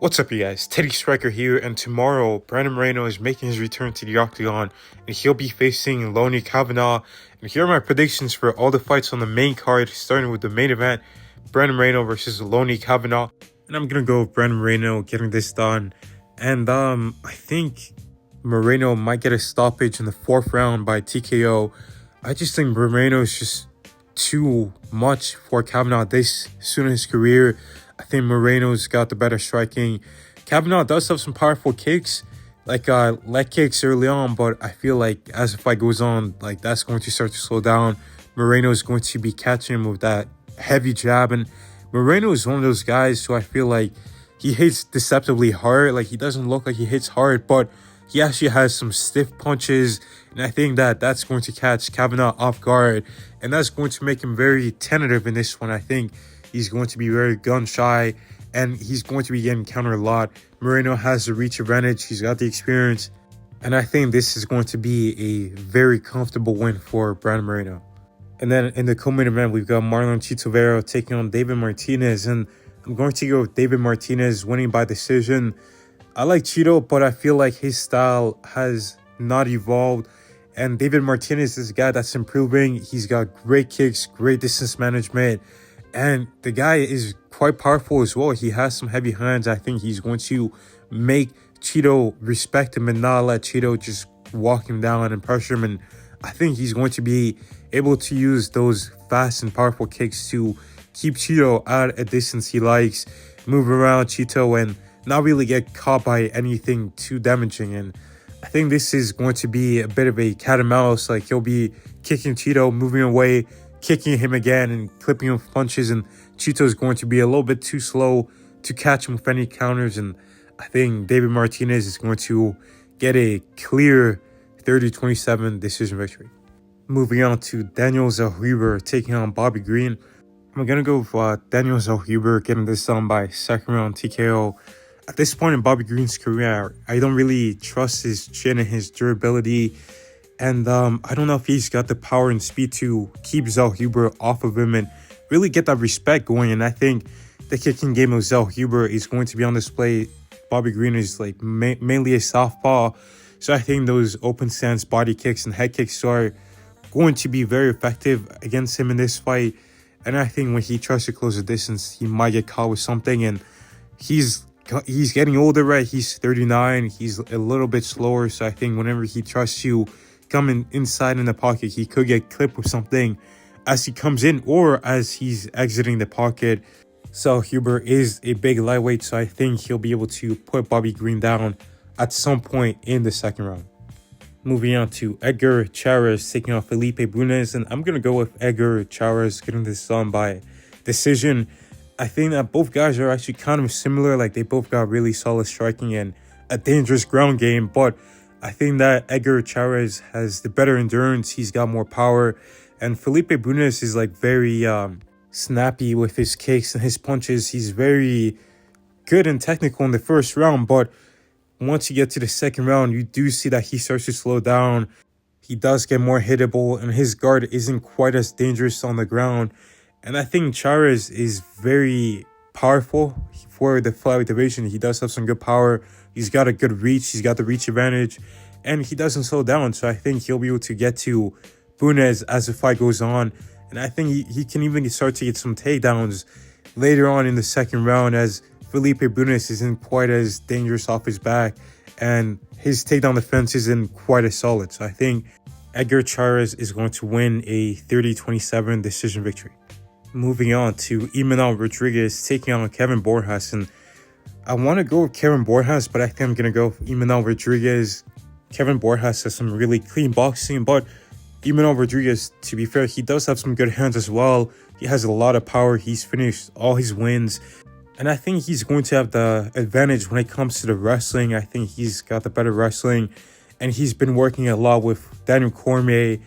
What's up, you guys? Teddy Striker here, and tomorrow, Brandon Moreno is making his return to the Octagon, and he'll be facing Kavanagh. And here are my predictions for all the fights on the main card, starting with the main event, Brandon Moreno versus Kavanagh. And I'm gonna go with Brandon Moreno getting this done. And I think Moreno might get a stoppage in the 4th round by TKO. I just think Moreno is just too much for Kavanagh this soon in his career. I think Moreno's got the better striking. Kavanagh does have some powerful kicks, like leg kicks early on, but I feel like as the fight goes on, like that's going to start to slow down. Moreno is going to be catching him with that heavy jab, and Moreno is one of those guys who I feel like he hits deceptively hard. Like, he doesn't look like he hits hard, but he actually has some stiff punches, and I think that that's going to catch Kavanagh off guard, and that's going to make him very tentative in this one. I think he's going to be very gun-shy, and he's going to be getting countered a lot. Moreno has the reach advantage. He's got the experience, and I think this is going to be a very comfortable win for Brandon Moreno. And then in the co-main event, we've got Marlon Chito Vera taking on David Martinez, and I'm going to go with David Martinez winning by decision. I like Chito, but I feel like his style has not evolved, and David Martinez is a guy that's improving. He's got great kicks, great distance management, and the guy is quite powerful as well. He has some heavy hands. I think he's going to make Chito respect him and not let Chito just walk him down and pressure him. And I think he's going to be able to use those fast and powerful kicks to keep Chito at a distance he likes, move around Chito, and not really get caught by anything too damaging. And I think this is going to be a bit of a cat and mouse. Like, he'll be kicking Chito, moving away, kicking him again, and clipping him with punches, and Chito is going to be a little bit too slow to catch him with any counters. And I think David Martinez is going to get a clear 30-27 decision victory. Moving on to Daniel Zellhuber taking on Bobby Green. I'm going to go with Daniel Zellhuber getting this done by 2nd round TKO. At this point in Bobby Green's career, I don't really trust his chin and his durability. And I don't know if he's got the power and speed to keep Zellhuber off of him and really get that respect going. And I think the kicking game of Zellhuber is going to be on display. Bobby Green is like mainly a southpaw, so I think those open stance body kicks and head kicks are going to be very effective against him in this fight. And I think when he tries to close the distance, he might get caught with something. And he's getting older, right? He's 39. He's a little bit slower, so I think whenever he tries to come inside in the pocket, he could get clipped with something as he comes in or as he's exiting the pocket. Zellhuber is a big lightweight, so I think he'll be able to put Bobby Green down at some point in the 2nd round. Moving on to Edgar Chairez taking on Felipe Bunes, and I'm going to go with Edgar Chairez getting this done by decision. I think that both guys are actually kind of similar. Like, they both got really solid striking and a dangerous ground game, but I think that Edgar Chairez has the better endurance. He's got more power, and Felipe Bunes is like very snappy with his kicks and his punches. He's very good and technical in the 1st round, but once you get to the 2nd round, you do see that he starts to slow down. He does get more hittable, and his guard isn't quite as dangerous on the ground. And I think Chairez is very powerful for the flyweight division. He does have some good power. He's got a good reach. He's got the reach advantage, and he doesn't slow down. So I think he'll be able to get to Bunes as the fight goes on. And I think he can even start to get some takedowns later on in the 2nd round, as Felipe Bunes isn't quite as dangerous off his back, and his takedown defense isn't quite as solid. So I think Edgar Chairez is going to win a 30-27 decision victory. Moving on to Emmanuel Rodriguez taking on Kevin Borjas, and I want to go with Kevin Borjas, but I think I'm going to go with Emmanuel Rodriguez. Kevin Borjas has some really clean boxing, but Emmanuel Rodriguez, to be fair, he does have some good hands as well. He has a lot of power. He's finished all his wins, and I think he's going to have the advantage when it comes to the wrestling. I think he's got the better wrestling, and he's been working a lot with Daniel Cormier.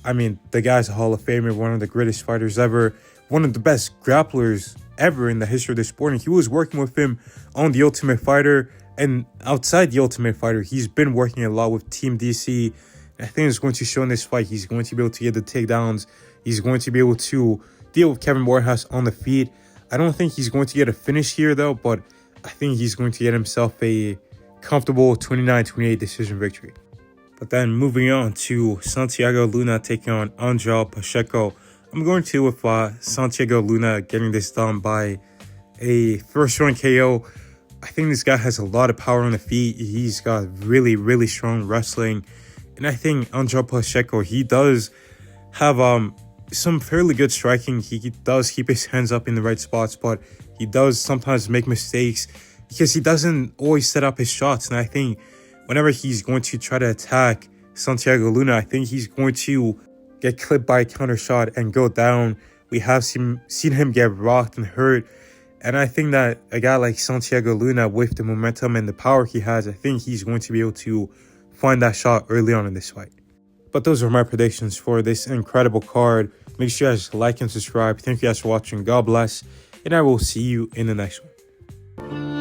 I mean, the guy's a Hall of Famer, one of the greatest fighters ever, one of the best grapplers ever in the history of the sport. And he was working with him on The Ultimate Fighter, and outside The Ultimate Fighter, he's been working a lot with Team DC. And I think it's going to show in this fight. He's going to be able to get the takedowns. He's going to be able to deal with Kevin Borjas on the feet. I don't think he's going to get a finish here, though, but I think he's going to get himself a comfortable 29-28 decision victory. But then moving on to Santiago Luna taking on Angel Pacheco. I'm going to with Santiago Luna getting this done by a first round KO. I think this guy has a lot of power on the feet. He's got really, really strong wrestling. And I think Angel Pacheco, he does have some fairly good striking. He does keep his hands up in the right spots, but he does sometimes make mistakes because he doesn't always set up his shots. And I think whenever he's going to try to attack Santiago Luna, I think he's going to get clipped by a counter shot and go down. We have seen him get rocked and hurt. And I think that a guy like Santiago Luna, with the momentum and the power he has, I think he's going to be able to find that shot early on in this fight. But those are my predictions for this incredible card. Make sure you guys like and subscribe. Thank you guys for watching. God bless. And I will see you in the next one.